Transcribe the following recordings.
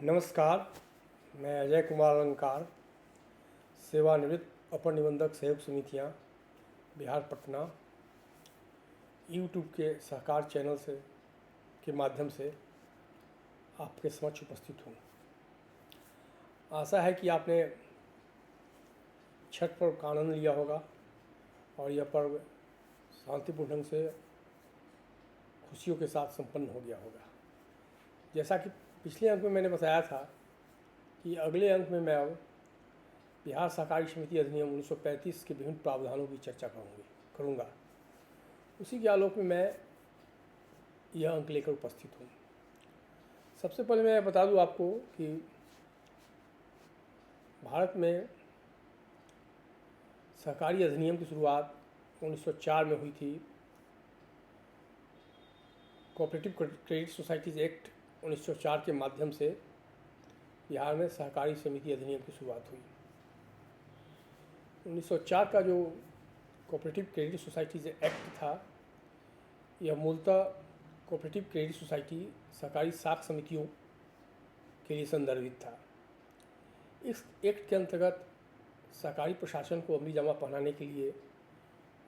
नमस्कार। मैं अजय कुमार अलंकार, सेवानिवृत्त अपर निबंधक सहयोग समितियाँ बिहार पटना यूट्यूब के सहकार चैनल से के माध्यम से आपके समक्ष उपस्थित हूँ। आशा है कि आपने छठ पर्व का आनंद लिया होगा और यह पर्व शांतिपूर्ण ढंग से खुशियों के साथ संपन्न हो गया होगा। जैसा कि पिछले अंक में मैंने बताया था कि अगले अंक में मैं अब बिहार सहकारी समिति अधिनियम 1935 के विभिन्न प्रावधानों की चर्चा करूँगा। उसी के आलोक में मैं यह अंक लेकर उपस्थित हूँ। सबसे पहले मैं बता दूँ आपको कि भारत में सहकारी अधिनियम की शुरुआत 1904 में हुई थी। कोऑपरेटिव क्रेडिट सोसाइटीज़ एक्ट 1904 के माध्यम से बिहार में सहकारी समिति अधिनियम की शुरुआत हुई। 1904 का जो कोऑपरेटिव क्रेडिट सोसाइटीज़ एक्ट था, यह मूलतः कोऑपरेटिव क्रेडिट सोसाइटी सहकारी साख समितियों के लिए संदर्भित था। इस एक्ट के अंतर्गत सहकारी प्रशासन को अमली जामा पहनाने के लिए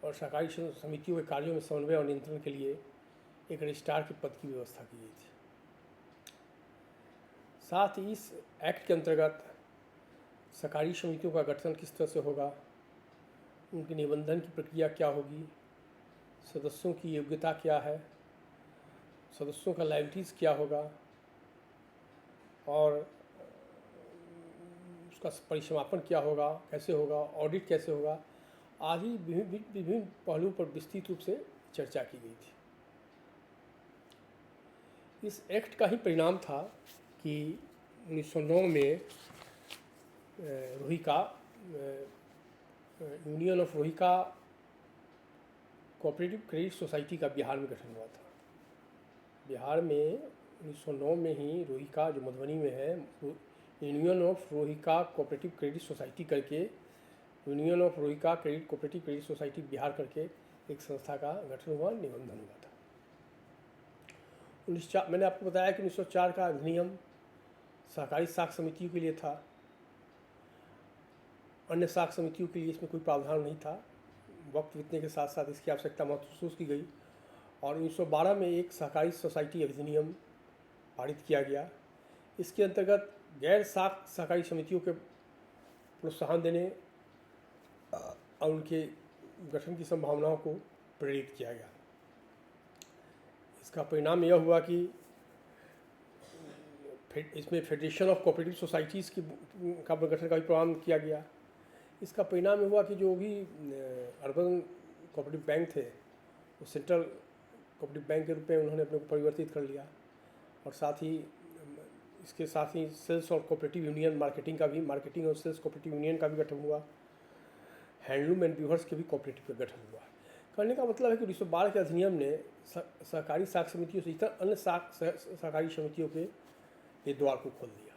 और सहकारी समितियों के कार्यों में समन्वय और नियंत्रण के लिए एक रजिस्ट्रार के पद की व्यवस्था की गई थी। साथ ही इस एक्ट के अंतर्गत सहकारी समितियों का गठन किस तरह से होगा, उनके निबंधन की प्रक्रिया क्या होगी, सदस्यों की योग्यता क्या है, सदस्यों का लायबिलिटीज़ क्या होगा और उसका परिसमापन क्या होगा, कैसे होगा, ऑडिट कैसे होगा, आदि विभिन्न पहलुओं पर विस्तृत रूप से चर्चा की गई थी। इस एक्ट का ही परिणाम था कि 1909 में Rohika union of Rohika cooperative credit society का बिहार में गठन हुआ था। बिहार में 1909 में ही रोहिका, जो मधुबनी में है, union of Rohika cooperative credit society करके union of Rohika cooperative credit society Bihar करके एक संस्था का गठन हुआ, निबंधन हुआ था। मैंने आपको बताया कि 1904 का अधिनियम सहकारी साख समितियों के लिए था। अन्य साख समितियों के लिए इसमें कोई प्रावधान नहीं था। वक्त बीतने के साथ साथ इसकी आवश्यकता महसूस की गई और 1912 में एक सहकारी सोसाइटी अधिनियम पारित किया गया। इसके अंतर्गत गैर साख सहकारी समितियों के प्रोत्साहन देने और उनके गठन की संभावनाओं को प्रेरित किया गया। इसका परिणाम यह हुआ कि इसमें फेडरेशन ऑफ कोऑपरेटिव सोसाइटीज़ का गठन का भी प्रावधान किया गया। इसका परिणाम हुआ कि जो भी अर्बन कोऑपरेटिव बैंक थे, वो सेंट्रल कोऑपरेटिव बैंक के रूप में उन्होंने अपने को परिवर्तित कर लिया और साथ ही इसके साथ ही सेल्स और कोऑपरेटिव यूनियन मार्केटिंग और सेल्स कोऑपरेटिव यूनियन का भी गठन हुआ। हैंडलूम एंड व्यूवर्स के भी कोऑपरेटिव का गठन हुआ। करने का मतलब है कि 1912 के अधिनियम ने सहकारी साख समितियों से इतर अन्य सहकारी समितियों के ये द्वार को खोल दिया।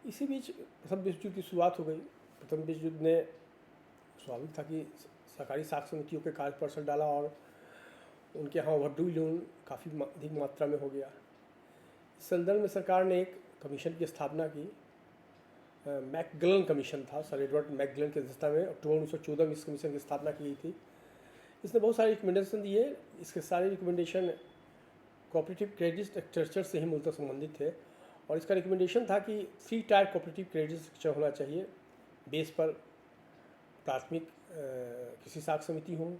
इसी बीच प्रथम विश्व युद्ध की शुरुआत हो गई। प्रथम विश्व युद्ध ने स्वाभाविक था कि सहकारी साख समितियों के कार्य पर असर डाला और उनके यहाँ ओवरड्यू लोन काफ़ी अधिक मात्रा में हो गया। इस संदर्भ में सरकार ने एक कमीशन की स्थापना की। मैकगलन कमीशन था, सर एडवर्ड मैकगलन की अध्यक्षता में अक्टूबर 1914 में इस कमीशन की स्थापना की गई थी। इसने बहुत सारे रिकमेंडेशन दिए। इसके सारे रिकमेंडेशन कोऑपरेटिव क्रेडिट स्ट्रक्चर से ही मूलतः संबंधित थे और इसका रिकमेंडेशन था कि 3 टायर कोऑपरेटिव क्रेडिट स्ट्रक्चर होना चाहिए। बेस पर प्राथमिक किसी साख समिति हो,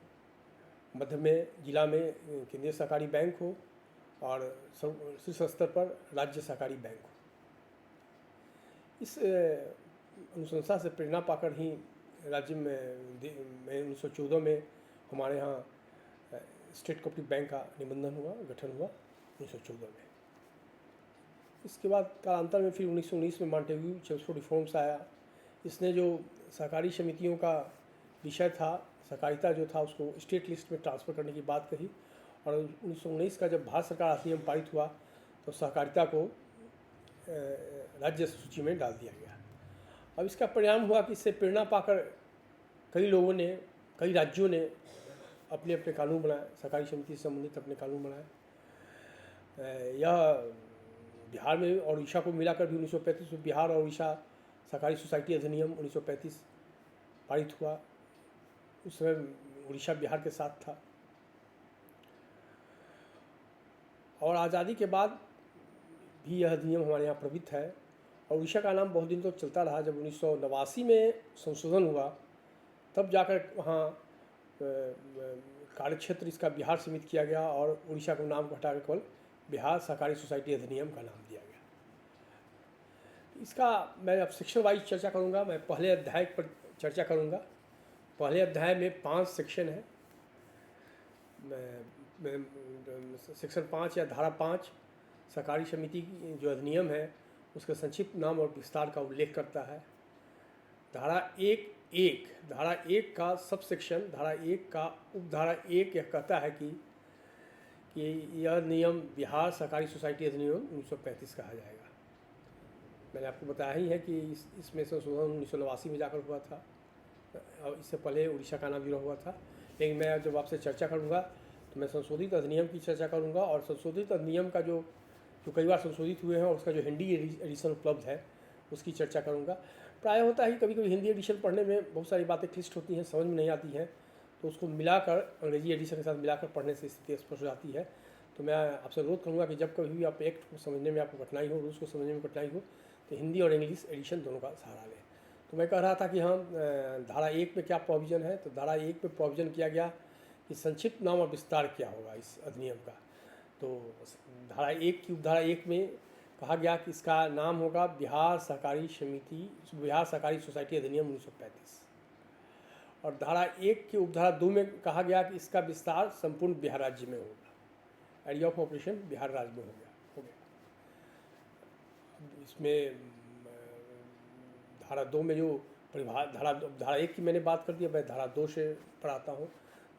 मध्य में जिला में केंद्रीय सहकारी बैंक हो और शीर्ष स्तर पर राज्य सहकारी बैंक हो। इस अनुशंसा से प्रेरणा पाकर ही राज्य में 1914 में हमारे यहाँ स्टेट कोऑपरेटिव बैंक का निबंधन हुआ, गठन हुआ 1914 में। इसके बाद कालांतर में फिर 1919 में मॉन्टेग्यू चेम्सफोर्ड रिफॉर्म्स आया। इसने जो सहकारी समितियों का विषय था, सहकारिता जो था, उसको स्टेट लिस्ट में ट्रांसफ़र करने की बात कही और 1919 का जब भारत सरकार अधिनियम पारित हुआ तो सहकारिता को राज्य सूची में डाल दिया गया। अब इसका परिणाम हुआ कि इससे प्रेरणा पाकर कई लोगों ने, कई राज्यों ने अपने अपने कानून बनाए, सहकारी समिति से संबंधित अपने कानून बनाए। यह बिहार में और उड़ीसा को मिलाकर भी 1935 में बिहार और उड़ीसा सहकारी सोसाइटी अधिनियम 1935 पारित हुआ। उस समय उड़ीसा बिहार के साथ था। और आज़ादी के बाद भी यह अधिनियम हमारे यहाँ प्रवृत्त है। और उड़ीसा का नाम बहुत दिन तक चलता रहा। जब 1989 में संशोधन हुआ तब जाकर वहाँ कार्यक्षेत्र इसका बिहार सीमित किया गया और उड़ीसा को नाम को हटाकर केवल बिहार सहकारी सोसाइटी अधिनियम का नाम दिया गया। इसका मैं अब सेक्शन वाइज चर्चा करूँगा। मैं पहले अध्याय पर चर्चा करूँगा। पहले अध्याय में 5 सेक्शन है। मैं सेक्शन 5 या धारा 5 सहकारी समिति की जो अधिनियम है उसका संक्षिप्त नाम और विस्तार का उल्लेख करता है। धारा 1 का सब सेक्शन धारा 1 का उपधारा 1 यह कहता है कि यह नियम बिहार सहकारी सोसाइटी अधिनियम 1935 कहा जाएगा। मैंने आपको बताया ही है कि इसमें संशोधन 1989 में जाकर हुआ था और इससे पहले उड़ीसा का नाम जुड़ा हुआ था। लेकिन मैं जब आपसे चर्चा करूँगा तो मैं संशोधित अधिनियम की चर्चा करूँगा और संशोधित अधिनियम का जो कई बार संशोधित हुए हैं और उसका जो हिंदी एडिशन उपलब्ध है उसकी चर्चा करूँगा। प्राय होता है कि कभी कभी हिंदी एडिशन पढ़ने में बहुत सारी बातें क्लिष्ट होती हैं, समझ में नहीं आती हैं, तो उसको मिलाकर अंग्रेजी एडिशन के साथ मिलाकर पढ़ने से स्थिति स्पष्ट हो जाती है। तो मैं आपसे अनुरोध करूँगा कि जब कभी भी आप एक्ट को समझने में आपको कठिनाई हो, रूल्स को समझने में कठिनाई हो, तो हिंदी और इंग्लिश एडिशन दोनों का सहारा लें। तो मैं कह रहा था कि हाँ, धारा 1 में क्या प्रोविज़न है। तो धारा 1 में प्रोविज़न किया गया कि संक्षिप्त नाम और विस्तार क्या होगा इस अधिनियम का। तो धारा 1 की उपधारा 1 में कहा गया कि इसका नाम होगा बिहार सहकारी सोसाइटी अधिनियम 1935। और धारा 1 की उपधारा 2 में कहा गया कि इसका विस्तार संपूर्ण बिहार राज्य में होगा। एरिया ऑफ ऑपरेशन बिहार राज्य में हो गया। इसमें धारा 2 में जो धारा 1 की मैंने बात कर दी, मैं धारा 2 से पढ़ाता हूँ।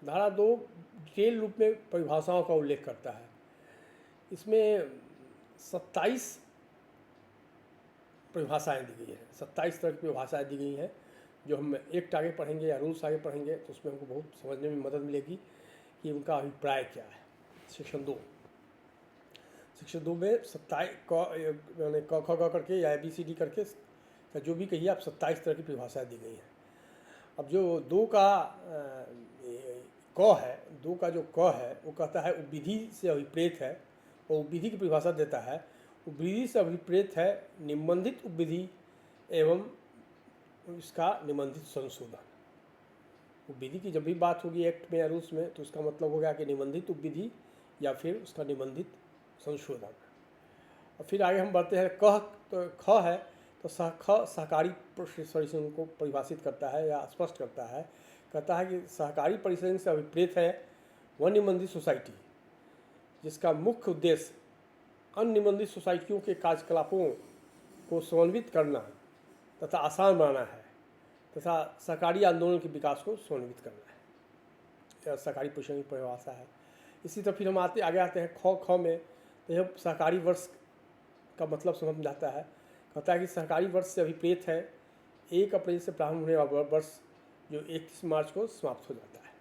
धारा 2 डिटेल रूप में परिभाषाओं का उल्लेख करता है। इसमें 27 परिभाषाएँ दी गई हैं। 27 तरह की परिभाषाएँ दी गई हैं जो हम एक्ट आगे पढ़ेंगे या रूल्स आगे पढ़ेंगे तो उसमें हमको बहुत समझने में मदद मिलेगी कि उनका अभिप्राय क्या है। सेक्शन 2 में 27 क ख ग करके या ABCD करके जो भी कहिए आप 27 तरह की परिभाषाएँ दी गई हैं। अब जो 2 का क है, 2 का जो क है वो कहता है उपविधि से अभिप्रेत है और उपविधि की परिभाषा देता है। उपविधि से अभिप्रेत है निबंधित उपविधि एवं इसका निबंधित संशोधन। उपविधि की जब भी बात होगी एक्ट में या रूल्स में तो उसका मतलब हो गया कि निबंधित उपविधि या फिर उसका निबंधित संशोधन। और फिर आगे हम बढ़ते हैं। ख है तो सहकारी परिसंघ को परिभाषित करता है या स्पष्ट करता है। कहता है कि सहकारी परिसंघ से अभिप्रेत है वह निबंधित सोसाइटी जिसका मुख्य उद्देश्य अनिबंधित सोसाइटियों के कार्यकलापों को समन्वित करना तथा आसान बनाना है तथा सहकारी आंदोलन के विकास को समन्वित करना है। यह सहकारी परिसंघ की परिभाषा है। इसी तरह फिर हम आगे आते हैं ख में। तो यह सहकारी वर्ष का मतलब समझ जाता है। कहता है कि सहकारी वर्ष से अभिप्रेत है 1 अप्रैल से प्रारंभ होने वाला वर्ष जो 31 मार्च को समाप्त हो जाता है।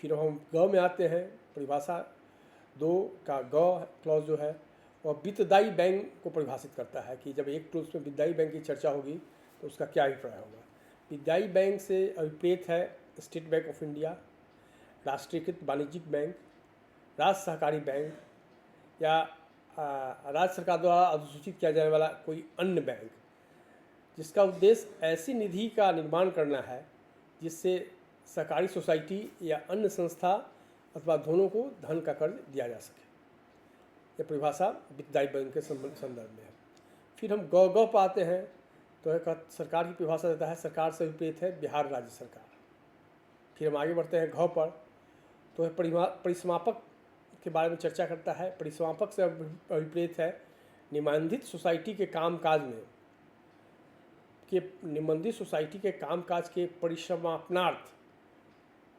फिर हम ग में आते हैं। परिभाषा 2 का ग क्लॉज जो है वह वित्तदायी बैंक को परिभाषित करता है कि जब एक क्लॉज में वित्तदायी बैंक की चर्चा होगी तो उसका क्या अभिप्राय होगा। वित्तदायी बैंक से अभिप्रेत है स्टेट बैंक ऑफ इंडिया, राष्ट्रीयकृत वाणिज्यिक बैंक, राज्य सहकारी बैंक या राज्य सरकार द्वारा अधिसूचित किया जाने वाला कोई अन्य बैंक जिसका उद्देश्य ऐसी निधि का निर्माण करना है जिससे सहकारी सोसाइटी या अन्य संस्था अथवा दोनों को धन का कर्ज दिया जा सके। यह परिभाषा वित्तदायी बैंक के संदर्भ में है। फिर हम ग पर आते हैं तो यह सरकार की परिभाषा देता है सरकार से अभिप्रेत है बिहार राज्य सरकार। फिर हम आगे बढ़ते हैं घ पर तो यह परिसमापक के बारे में चर्चा करता है। परिसमापक से अभिप्रेत है निबंधित सोसाइटी के कामकाज में निबंधित सोसाइटी के कामकाज के परिसमापनार्थ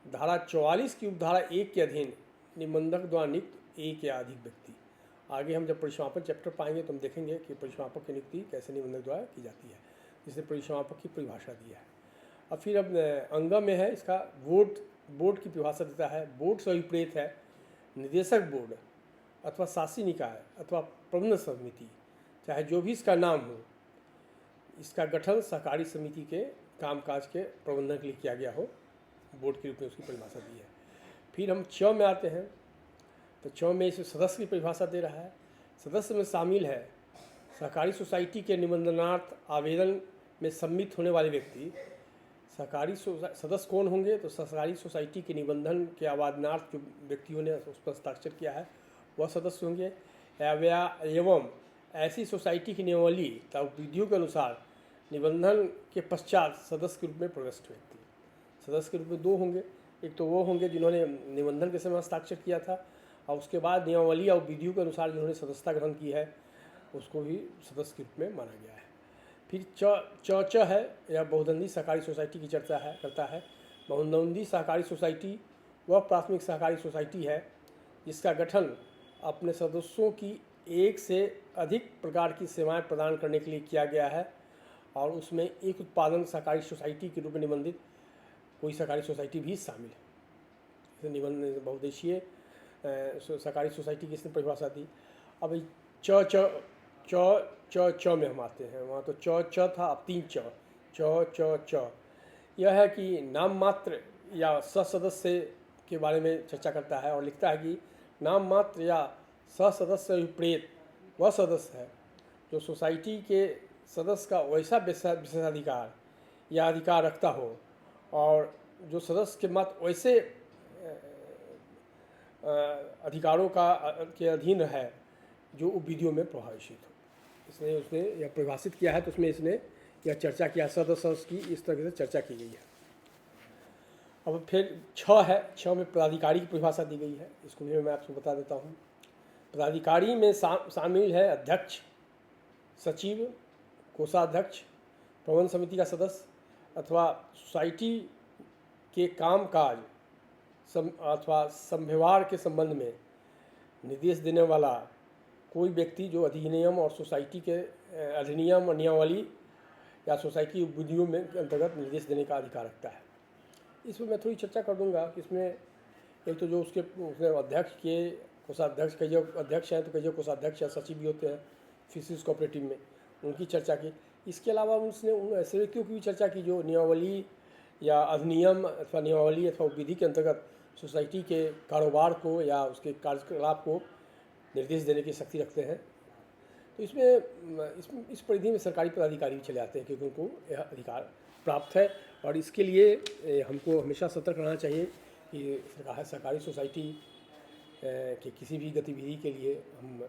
धारा 44 की उपधारा 1 के अधीन निबंधक द्वारा नियुक्त 1 या अधिक व्यक्ति। आगे हम जब परिसमापन चैप्टर पाएंगे तो हम देखेंगे कि परिसमापक की नियुक्ति कैसे निबंधक द्वारा की जाती है, जिसने परिसमापक की परिभाषा दी है। अब फिर अब अंग में है इसका बोर्ड की परिभाषा देता है। बोर्ड से अभिप्रेत है निदेशक बोर्ड अथवा शासी निकाय अथवा प्रबंधन समिति, चाहे जो भी इसका नाम हो, इसका गठन सहकारी समिति के कामकाज के प्रबंधन के लिए किया गया हो, बोर्ड के रूप में उसकी परिभाषा दी है। फिर हम च में आते हैं, तो च में इस सदस्य की परिभाषा दे रहा है। सदस्य में शामिल है सहकारी सोसाइटी के निबंधनार्थ आवेदन में सम्मिलित होने वाले व्यक्ति। सहकारी सदस्य कौन होंगे? तो सहकारी सोसाइटी के निबंधन के आवेदनार्थ जो व्यक्तियों ने उस पर हस्ताक्षर किया है वह सदस्य होंगे। एवं ऐसी सोसाइटी की नियमावली तथा विधियों के अनुसार निबंधन के पश्चात सदस्य के रूप में प्रविष्ट व्यक्ति। सदस्य के रूप में दो होंगे, एक तो वो होंगे जिन्होंने निबंधन के समय हस्ताक्षर किया था, और उसके बाद नियमावली और विधियों के अनुसार जिन्होंने सदस्यता ग्रहण की है उसको भी सदस्य के रूप में माना गया है। फिर च है, यह बहुदंडी सहकारी सोसाइटी की चर्चा करता है। बहुदंडी सहकारी सोसाइटी वह प्राथमिक सहकारी सोसाइटी है जिसका गठन अपने सदस्यों की एक से अधिक प्रकार की सेवाएं प्रदान करने के लिए किया गया है, और उसमें एक उत्पादन सहकारी सोसाइटी के रूप में निबंधित कोई सहकारी सोसाइटी भी शामिल है। निबंधन बहुउद्देशीय सहकारी सोसाइटी की इसने परिभाषा दी। अब च में हम आते हैं, वहाँ तो च था, अब 3 च यह है कि नाम मात्र या सदस्य के बारे में चर्चा करता है, और लिखता है कि नाम मात्र या सदस्य विपरीत वह सदस्य है जो सोसाइटी के सदस्य का वैसा विशेषाधिकार या अधिकार रखता हो, और जो सदस्य के मत वैसे अधिकारों के अधीन है जो विधियों में प्रभावित हो। इसने उसने यह परिभाषित किया है, तो उसमें इसने यह चर्चा किया, सदस्य की इस तरह से चर्चा की गई है। अब फिर छ में पदाधिकारी की परिभाषा दी गई है, इसको भी मैं आपको बता देता हूँ। पदाधिकारी में शामिल है अध्यक्ष, सचिव, कोषाध्यक्ष, प्रबंधन समिति का सदस्य अथवा सोसाइटी के कामकाज अथवा संव्यवहार के संबंध में निर्देश देने वाला कोई व्यक्ति जो अधिनियम और सोसाइटी के अधिनियम और नियमावली या सोसाइटी विधियों में के अंतर्गत निर्देश देने का अधिकार रखता है। इसमें मैं थोड़ी चर्चा कर दूंगा कि इसमें एक तो जो उसके अध्यक्ष के कोषाध्यक्ष, कई जो अध्यक्ष हैं तो कई जो कोषाध्यक्ष या सचिव भी होते हैं फिशरीज कोऑपरेटिव में, उनकी चर्चा की। इसके अलावा उसने उन ऐसे व्यक्तियों की भी चर्चा की जो नियमावली या अधिनियम अथवा नियमावली अथवा विधि के अंतर्गत सोसाइटी के कारोबार को या उसके कार्यकलाप को निर्देश देने की शक्ति रखते हैं। तो इसमें इस परिधि में सरकारी पदाधिकारी भी चले आते हैं क्योंकि उनको यह अधिकार प्राप्त है, और इसके लिए हमको हमेशा सतर्क रहना चाहिए कि सरकारी सोसाइटी के किसी भी गतिविधि के लिए हम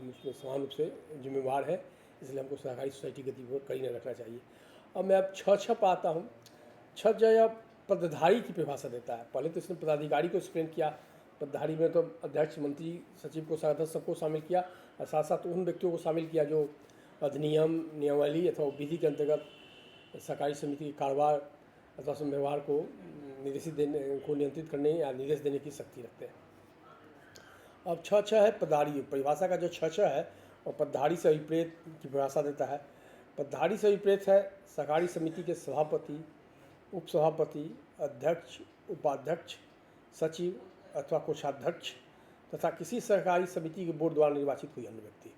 उसमें समान रूप से जिम्मेवार है, इसलिए हमको सरकारी सोसाइटी गतिविधि कड़ी नहीं रखना चाहिए। अब मैं अब छ पर आता हूँ। छ जो है पदधारी की परिभाषा देता है। पहले तो इसने पदाधिकारी को एक्सप्लेन किया, पदधारी में तो अध्यक्ष, मंत्री, सचिव को सदस्य सबको शामिल किया, और साथ साथ उन व्यक्तियों को शामिल किया जो अधिनियम, नियमावली अथवा विधि के अंतर्गत सहकारी समिति के कारोबार अथवा व्यवहार को नियंत्रित करने या निर्देश देने की शक्ति रखते हैं। अब छ है पदधारी। परिभाषा का जो छ है और पदधारी से विपरीत की परिभाषा देता है। पदधारी से विपरीत है सहकारी समिति के सभापति, उपसभापति, अध्यक्ष, उपाध्यक्ष, सचिव अथवा कोषाध्यक्ष तथा किसी सहकारी समिति के बोर्ड द्वारा निर्वाचित कोई अन्य व्यक्ति।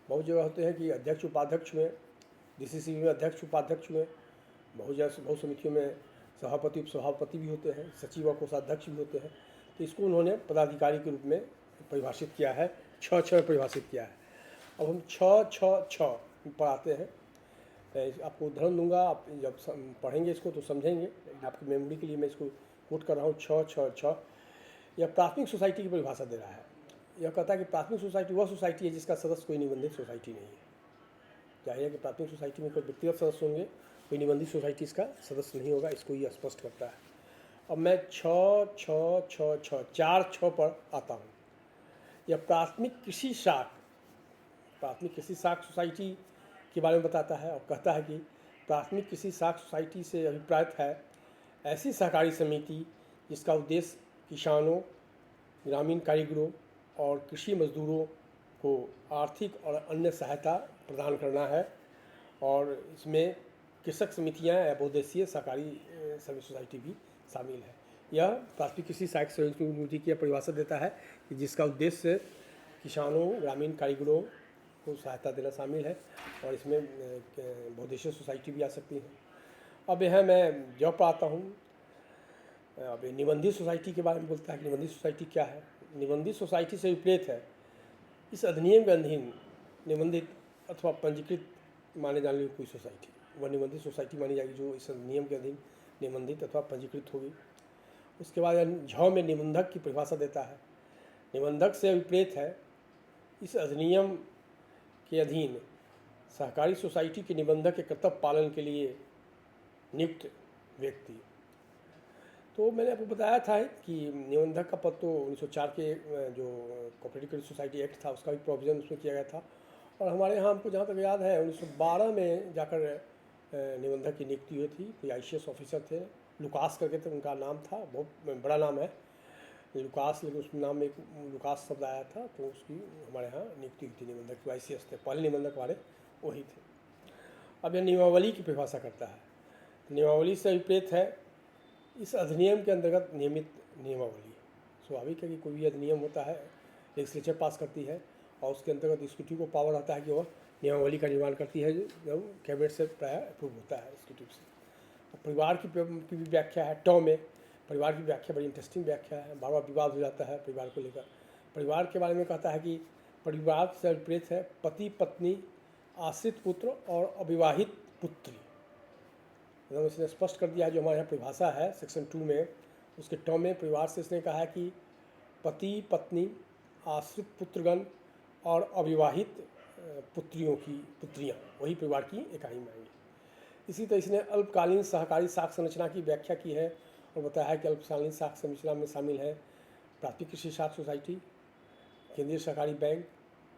बहुत जगह होते हैं कि अध्यक्ष उपाध्यक्ष में, डीसीसी में अध्यक्ष उपाध्यक्ष में, बहुत समितियों में सभापति उपसभापति भी होते हैं, सचिव और कोषाध्यक्ष भी होते हैं। तो इसको उन्होंने पदाधिकारी के रूप में परिभाषित किया है, छ परिभाषित किया है। अब हम छ पर आते हैं। आपको उदाहरण दूंगा, आप जब पढ़ेंगे इसको तो समझेंगे, लेकिन आपकी मेमोरी के लिए मैं इसको कोट कर रहा हूँ। छ यह प्राथमिक सोसाइटी की परिभाषा दे रहा है। यह कहता है कि प्राथमिक सोसाइटी वह सोसाइटी है जिसका सदस्य कोई निबंधित सोसाइटी नहीं है। जाहिर है कि प्राथमिक सोसाइटी में कोई व्यक्तिगत सदस्य होंगे, कोई निबंधित सोसाइटी इसका सदस्य नहीं होगा, इसको ये स्पष्ट करता है। अब मैं छ पर आता हूँ। यह प्राथमिक कृषि साख सोसाइटी के बारे में बताता है, और कहता है कि प्राथमिक कृषि साख सोसाइटी से अभिप्रायत है ऐसी सहकारी समिति जिसका उद्देश्य किसानों, ग्रामीण कारीगरों और कृषि मजदूरों को आर्थिक और अन्य सहायता प्रदान करना है, और इसमें कृषक समितियां या बहुउद्देशीय सहकारी सोसाइटी भी शामिल है। यह प्राथमिक कृषि साख समिति की परिभाषा देता है कि जिसका उद्देश्य किसानों, ग्रामीण कारीगरों को सहायता देना शामिल है और इसमें बहुउद्देशीय सोसाइटी भी आ सकती है। अब यह मैं जॉब पर आता हूँ। अब ये निबंधित सोसाइटी के बारे में बोलता है कि निबंधित सोसाइटी क्या है। निबंधित सोसाइटी से विपरीत है इस अधिनियम के अधीन निबंधित अथवा पंजीकृत माने जाने वाली कोई सोसाइटी, वह निबंधित सोसाइटी मानी जाएगी जो इस अधिनियम के अधीन निबंधित अथवा पंजीकृत होगी। उसके बाद झ में निबंधक की परिभाषा देता है। निबंधक से विपरीत है इस अधिनियम के अधीन सहकारी सोसाइटी के निबंधक के कर्तव्य पालन के लिए नियुक्त व्यक्ति। तो मैंने आपको बताया था कि निबंधक का पद तो 1904 के जो कोऑपरेटिव क्रेडिट सोसाइटी एक्ट था उसका भी प्रोविज़न उसमें किया गया था। और हमारे यहाँ हमको जहाँ तक याद है 1912 में जाकर निबंधक की नियुक्ति हुई थी। कोई ICS ऑफिसर थे, लुकास करके थे उनका नाम था, बहुत बड़ा नाम है लुकास, लेकिन उस नाम में एक लुकास शब्द आया था, तो उसकी हमारे यहाँ नियुक्ति हुई थी निबंधक की। ICS थे, पहले निबंधक हमारे वही थे। अब यह नियमावली की परिभाषा करता है। नियमावली से विपरीत है इस अधिनियम के अंतर्गत नियमित नियमावली। स्वाभाविक है कि कोई भी अधिनियम होता है, लेजिस्लेचर पास करती है और उसके अंतर्गत एग्जीक्यूटिव को पावर आता है कि वह नियमावली का निर्माण करती है, जो कैबिनेट से प्राय अप्रूव होता है एग्जीक्यूटिव से। परिवार की भी व्याख्या है। टॉ में परिवार की व्याख्या बड़ी इंटरेस्टिंग व्याख्या है, बार बार विवाद हो जाता है परिवार को लेकर। परिवार के बारे में कहता है कि परिवार से विपरीत है पति पत्नी, आश्रित पुत्र और अविवाहित पुत्री। मतलब इसने स्पष्ट कर दिया है जो हमारे यहाँ परिभाषा है सेक्शन 2 में, उसके टॉ में परिवार से इसने कहा है कि पति पत्नी, आश्रित पुत्रगण और अविवाहित पुत्रियाँ वही परिवार की इकाई मानेंगे। इसी तरह इसने अल्पकालीन सहकारी साख संरचना की व्याख्या की है और बताया है कि अल्पकालीन साख संरचना में शामिल है प्राथमिक कृषि साख सोसाइटी, केंद्रीय सहकारी बैंक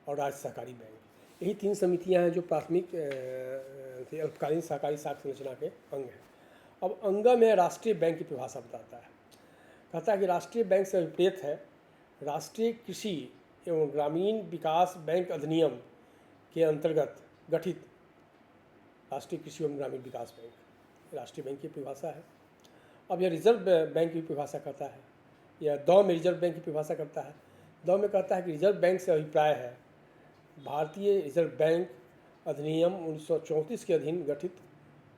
और राज्य सहकारी बैंक। यही 3 समितियां हैं जो प्राथमिक अल्पकालीन सहकारी साख संरचना के अंग हैं। अब अंग में राष्ट्रीय बैंक की परिभाषा बताता है। कहता है कि राष्ट्रीय बैंक से विपरीत है राष्ट्रीय कृषि एवं ग्रामीण विकास बैंक अधिनियम के अंतर्गत गठित राष्ट्रीय कृषि एवं ग्रामीण विकास बैंक, राष्ट्रीय बैंक की परिभाषा है। अब यह रिजर्व बैंक की परिभाषा करता है, यह द में रिजर्व बैंक की परिभाषा करता है। द में कहता है कि रिजर्व बैंक से अभिप्राय है भारतीय रिजर्व बैंक अधिनियम 1934 के अधीन गठित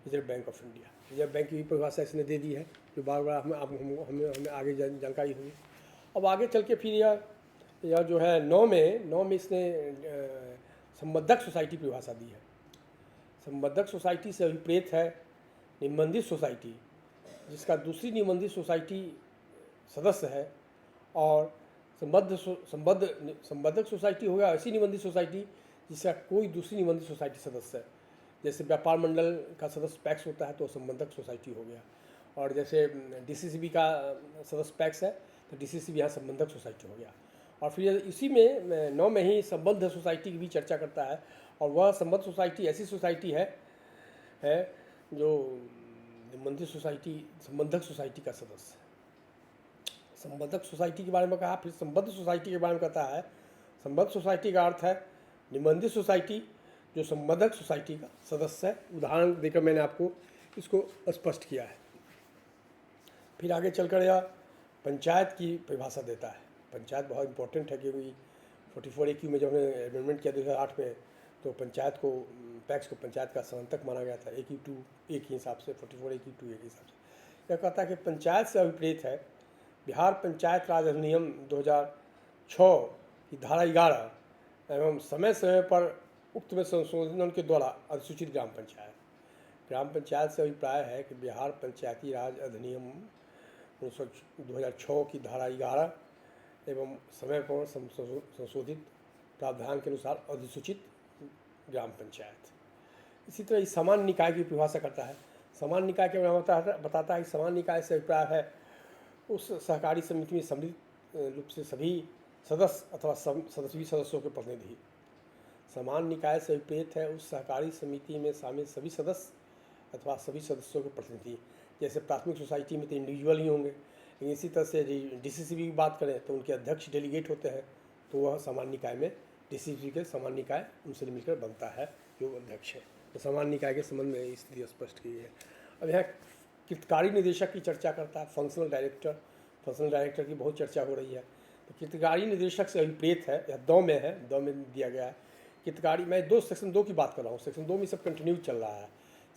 reserve bank of India. Reserve bank की भी परिभाषा इसने दे दी है जो बार बार हमें आगे जानकारी हुई। अब आगे चल के फिर यह जो है 9 में इसने संबद्धक सोसाइटी परिभाषा दी है। संबद्धक सोसाइटी से विपरीत है निबंधित सोसाइटी जिसका दूसरी निबंधित सोसाइटी सदस्य है, और संबद्धक सोसाइटी होगा ऐसी निबंधित सोसाइटी जिसका कोई दूसरी निबंधित सोसाइटी सदस्य है। जैसे व्यापार मंडल का सदस्य पैक्स होता है तो संबद्धक सोसाइटी हो गया, और जैसे DCCB का सदस्य पैक्स है तो DCCB यहाँ संबद्धक सोसाइटी हो गया। और फिर इसी में 9 में ही संबद्ध सोसाइटी की भी चर्चा करता है, और वह संबद्ध सोसाइटी ऐसी सोसाइटी है जो निबंधित सोसाइटी संबद्धक सोसाइटी का सदस्य है। संबद्धक सोसाइटी के बारे में कहा, फिर संबद्ध सोसाइटी के बारे में कहता है। संबद्ध सोसाइटी का अर्थ है निबंधित सोसाइटी जो संबद्धक सोसाइटी का सदस्य है। उदाहरण देकर मैंने आपको इसको स्पष्ट किया है। फिर आगे चलकर यह पंचायत की परिभाषा देता है। पंचायत बहुत इंपॉर्टेंट है क्योंकि 44 AQ में जब हमने अमेंडमेंट किया 2008 में, तो पंचायत को पैक्स को पंचायत का संतक माना गया था AQ2 A के हिसाब से, 44 AQ2 A के हिसाब से। यह कहता है कि पंचायत से अभिप्रेत है बिहार पंचायत राज अधिनियम 2006 की धारा 11 एवं समय समय पर उक्त में संशोधन के द्वारा अधिसूचित ग्राम पंचायत। ग्राम पंचायत से अभिप्राय है कि बिहार पंचायती राज अधिनियम 2006 की धारा 11 एवं समय पर संशोधित प्रावधान के अनुसार अधिसूचित ग्राम पंचायत। इसी तरह इस समान निकाय की परिभाषा करता है। समान निकाय के बारे में बताता है कि समान निकाय से अभिप्राय है उस सहकारी समिति में सम्मिलित रूप से सभी सदस्य अथवा सभी सदस्यों के प्रतिनिधि। समान निकाय से विपरीत है उस सहकारी समिति में शामिल सभी सदस्य अथवा सभी सदस्यों के प्रतिनिधि। जैसे प्राथमिक सोसाइटी में तो इंडिविजुअल ही होंगे, लेकिन इसी तरह से DCCB की बात करें तो उनके अध्यक्ष डेलीगेट होते हैं, तो वह समान निकाय में DCCB के समान निकाय उनसे मिलकर बनता है जो अध्यक्ष है। तो समान निकाय के संबंध में स्थिति स्पष्ट की है। अब यहाँ कृतकारी निदेशक की चर्चा करता है। फंक्शनल डायरेक्टर की बहुत चर्चा हो रही है। तो कितकारी निदेशक से अभिप्रेत है, या दो में है, दो में दिया गया है कितकारी। मैं सेक्शन 2 की बात कर रहा हूँ, सेक्शन 2 में सब कंटिन्यू चल रहा है।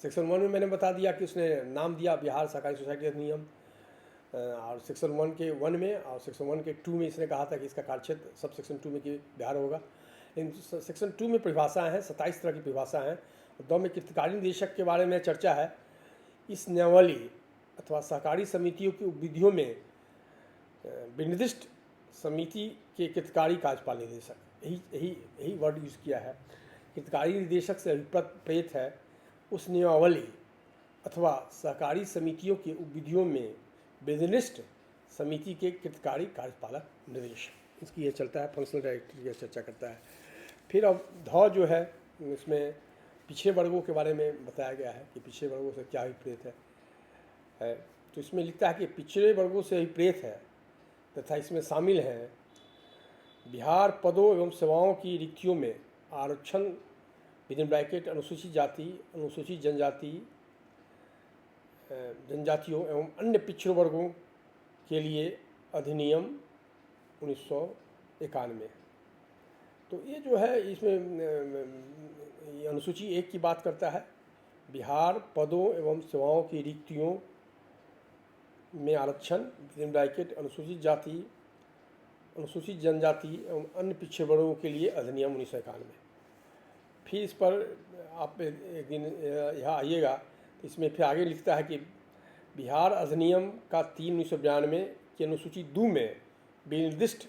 सेक्शन 1 में मैंने बता दिया कि उसने नाम दिया बिहार सहकारी सोसाइटी अधिनियम, और सेक्शन 1 के 1 में और सेक्शन 1 के 2 में इसने कहा था कि इसका कार्यक्षेत्र सब सेक्शन 2 में कि बिहार होगा। लेकिन सेक्शन 2 में परिभाषाएँ हैं, 27 तरह की परिभाषा हैं। 2 में कितकारी निदेशक के बारे में चर्चा है। इस नियमावली अथवा सहकारी समितियों की विधियों में विनिर्दिष्ट समिति के कितकारी कार्यपाल निदेशक, यही वर्ड यूज़ किया है। कितकारी निदेशक से अभिप्रेत है उस नियमावली अथवा सहकारी समितियों की विधियों में विनिर्दिष्ट समिति के कितकारी कार्यपालक निदेशक, इसकी ये चलता है। फंक्शनल डायरेक्टर की चर्चा करता है। फिर अब ध जो है इसमें पिछड़े वर्गों के बारे में बताया गया है कि पिछड़े वर्गों से क्या अभिप्रेत है। तो इसमें लिखता है कि पिछड़े वर्गों से अभिप्रेत है तथा इसमें शामिल हैं बिहार पदों एवं सेवाओं की रिक्तियों में आरक्षण विदिन ब्रैकेट अनुसूचित जाति, अनुसूचित जनजातियों एवं अन्य पिछड़े वर्गों के लिए अधिनियम 1991। तो ये जो है इसमें अनुसूची 1 की बात करता है, बिहार पदों एवं सेवाओं की रिक्तियों में आरक्षण विदिन ब्रैकेट अनुसूचित जाति, अनुसूचित जनजाति एवं अन्य पिछड़े वर्गों के लिए अधिनियम 1991। फिर इस पर आप एक दिन यहाँ आइएगा तो इसमें फिर आगे लिखता है कि बिहार अधिनियम का 3/1992 के अनुसूची 2 में विनिर्दिष्ट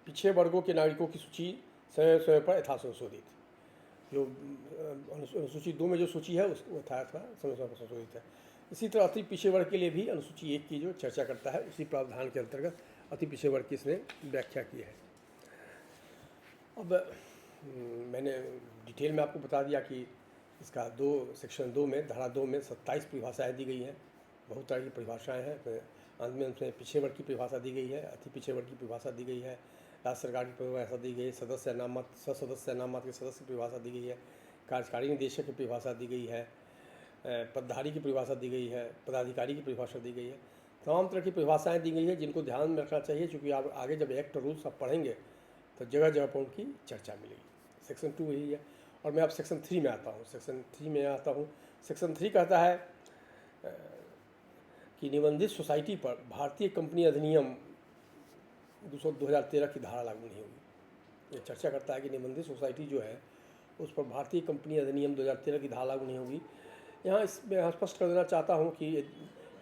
पिछड़े वर्गों के नागरिकों की सूची समय समय पर यथा संशोधित, जो अनुसूची 2 में जो सूची है वो यथा समय समय पर संशोधित है। इसी तरह अति पिछड़े वर्ग के लिए भी अनुसूची 1 की जो चर्चा करता है उसी प्रावधान के अंतर्गत अति पिछड़े वर्ग की इसने व्याख्या की है। अब मैंने डिटेल में आपको बता दिया कि इसका सेक्शन 2 में धारा 2 में 27 परिभाषाएँ दी गई हैं, बहुत तरह की परिभाषाएँ हैं। अंत में उसमें पिछड़े वर्ग की परिभाषा दी गई है, अति पिछड़े वर्ग की परिभाषा दी गई है, राज्य सरकार की परिभाषा दी गई है, सदस्य नाममात्र सदस्य नाममात्र के सदस्य की परिभाषा दी गई है, कार्यकारी निदेशक की परिभाषा दी गई है, पदधारी की परिभाषा दी गई है, पदाधिकारी की परिभाषा दी गई है। तमाम तरह की परिभाषाएँ दी गई है जिनको ध्यान में रखना चाहिए, क्योंकि आप आगे जब एक्ट रूल्स आप पढ़ेंगे तो जगह जगह पर उनकी चर्चा मिलेगी। सेक्शन 2 यही है। और मैं अब सेक्शन 3 में आता हूँ। सेक्शन 3 कहता है कि निबंधित सोसाइटी पर भारतीय कंपनी अधिनियम 2013 की धारा लागू नहीं होगी। ये चर्चा करता है कि निबंधित सोसाइटी जो है उस पर भारतीय कंपनी अधिनियम 2013 की धारा लागू नहीं होगी। यहाँ इसमें स्पष्ट कर देना चाहता हूँ कि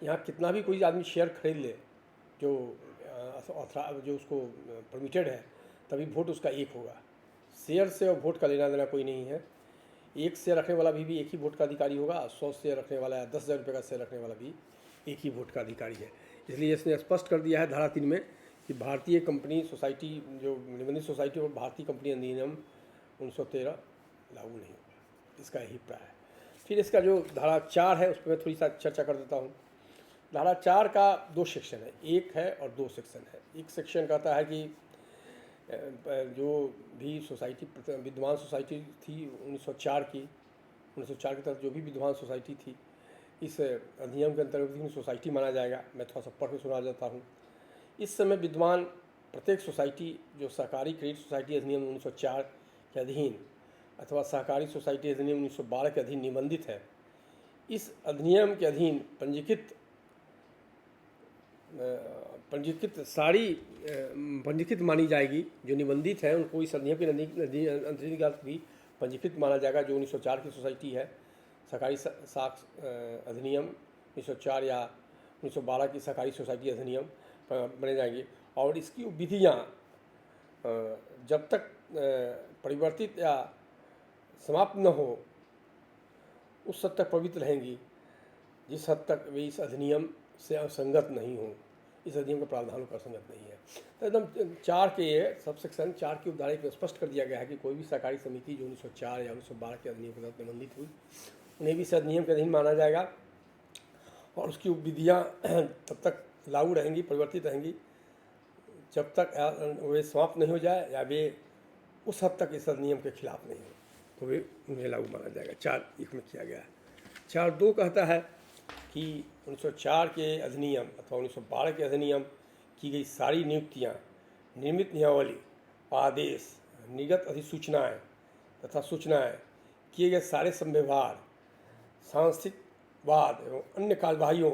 यहाँ कितना भी कोई आदमी शेयर खरीद ले जो उसको परमिटेड है, तभी वोट उसका एक होगा। शेयर से और वोट का लेना देना कोई नहीं है। एक शेयर रखने वाला भी एक ही वोट का अधिकारी होगा, 100 शेयर रखने वाला या 10,000 रुपये का शेयर रखने वाला भी एक ही वोट का अधिकारी है। इसलिए इसने स्पष्ट कर दिया है धारा 3 में कि भारतीय कंपनी सोसाइटी जो निबंधित सोसाइटी और भारतीय कंपनी अधिनियम 1913 लागू नहीं होगा। इसका यही प्राय है। फिर इसका जो धारा 4 है उस पर मैं थोड़ी सा चर्चा कर देता हूँ। धारा 4 का 2 सेक्शन है, 1 है और 2 सेक्शन है। एक सेक्शन कहता है कि जो भी सोसाइटी विद्यमान सोसाइटी थी 1904 की तरफ जो भी विद्यमान सोसाइटी थी, इस अधिनियम के अंतर्गत सोसाइटी माना जाएगा। मैं थोड़ा सा पढ़ के सुना जाता हूँ। इस समय विद्यमान प्रत्येक सोसाइटी जो सहकारी क्रेडिट सोसाइटी अधिनियम 1904 के अधीन अथवा सहकारी सोसाइटी अधिनियम 1912 के अधीन निबंधित है, इस अधिनियम के अधीन पंजीकृत मानी जाएगी। जो निबंधित है उनको इस अधिनियम के अंतर्गत भी पंजीकृत माना जाएगा। जो 1904 की सोसाइटी है, सहकारी साख अधिनियम 1904 या 1912 की सहकारी सोसाइटी अधिनियम बने जाएंगे। और इसकी विधियाँ जब तक परिवर्तित या समाप्त न हो उस हद तक पवित्र रहेंगी जिस हद तक वे इस अधिनियम से असंगत नहीं हो। इस अधिनियम का प्रावधान का असंगत नहीं है। तो एकदम 4 के सब सेक्शन 4 की उपधारा में स्पष्ट कर दिया गया है कि कोई भी सहकारी समिति जो 1904 या 1912 के अधिनियम के तहत निबंधित हुई उन्हें भी इस अधिनियम के अधीन माना जाएगा और उसकी विधियाँ तब तक लागू रहेंगी, परिवर्तित रहेंगी जब तक वे समाप्त नहीं हो जाए या वे उस हद तक इस अधिनियम के खिलाफ नहीं हो, तो वे उन्हें लागू माना जाएगा। 4(1) में किया गया है। 4(2) कहता है कि 1904 के अधिनियम अथवा 1912 के अधिनियम की गई सारी नियुक्तियाँ निर्मित नियमावली, आदेश, निर्गत अधिसूचनाएँ तथा सूचनाएँ, किए गए सारे संव्यवहार, सांस्थिकवाद एवं अन्य कार्यवाहियों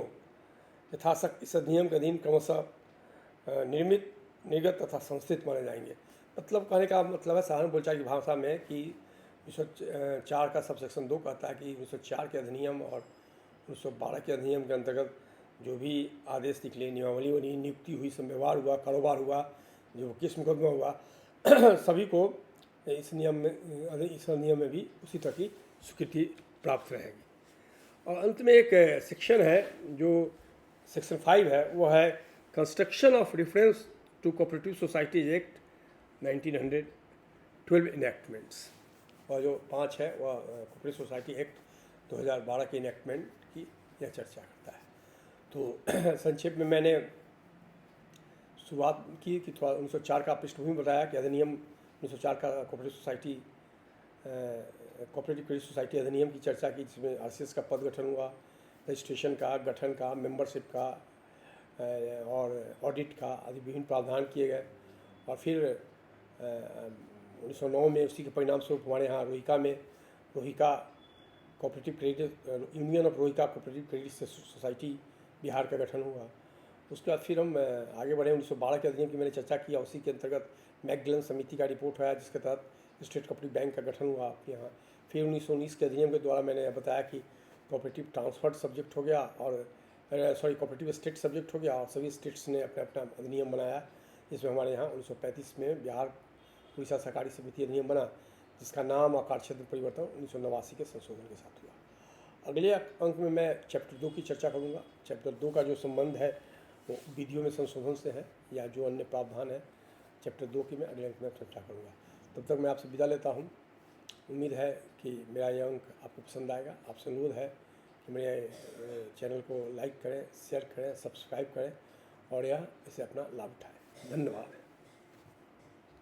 यथाशक्ति इस अधिनियम के अधीन क्रमशः निर्मित, निर्गत तथा संस्थित माने जाएंगे। मतलब कहने का मतलब है साधारण बोलचाल की भाषा में कि 1904 का सबसेक्शन 2 कहता है कि 1904 के अधिनियम और 1912 के अधिनियम के अंतर्गत जो भी आदेश निकले, नियमावली बनी, नियुक्ति हुई, संव्यवहार हुआ, कारोबार हुआ, जो केस मुकदमा हुआ सभी को इस नियम में भी उसी तरह की स्वीकृति प्राप्त रहेगी। और अंत में एक सेक्शन है जो सेक्शन 5 है, वो है construction of reference to cooperative societies act 1912 enactments, और जो 5 है वह कोऑपरेटिव सोसाइटी एक्ट 2012 के इनैक्टमेंट की यह चर्चा करता है। तो संक्षेप में मैंने शुरुआत की कि थोड़ा 1904 का पृष्ठभूमि बताया कि अधिनियम 1904 का कोऑपरेटिव क्रेडिट सोसाइटी अधिनियम की चर्चा की, जिसमें आरसीएस का पद गठन हुआ, रजिस्ट्रेशन का, गठन का, मेंबरशिप का और ऑडिट का आदि विभिन्न प्रावधान किए गए। और फिर 1909 में उसी के परिणाम स्वरूप हमारे यहाँ Rohika cooperative credit union of Rohika cooperative credit society Bihar का गठन हुआ। उसके बाद फिर हम आगे बढ़े, 1912 के अधिनियम की मैंने चर्चा किया, उसी के अंतर्गत मैकगिलन समिति का रिपोर्ट आया जिसके तहत स्टेट कोऑपरेटिव बैंक का गठन हुआ आपके यहाँ। फिर 1919 के अधिनियम के द्वारा मैंने बताया कि कोऑपरेटिव ट्रांसफर्ड सब्जेक्ट हो गया और कोऑपरेटिव स्टेट सब्जेक्ट हो गया, और सभी स्टेट्स ने अपना अपना अधिनियम बनाया, जिसमें हमारे यहाँ 1935 में बिहार उड़ीसा सहकारी समिति अधिनियम बना, जिसका नाम और कार्यक्षेत्र परिवर्तन 1989 के संशोधन के साथ हुआ। अगले अंक में मैं चैप्टर 2 की चर्चा करूँगा। चैप्टर 2 का जो संबंध है वो विधियों में संशोधन से है, या जो अन्य प्रावधान है चैप्टर 2 की मैं अगले अंक में चर्चा करूँगा। तब तक मैं आपसे विदा लेता हूँ। उम्मीद है कि मेरा यह अंक आपको पसंद आएगा। आपसे अनुरोध है कि मेरे चैनल को लाइक करें, शेयर करें, सब्सक्राइब करें और इसे अपना लाभ उठाएं। धन्यवाद।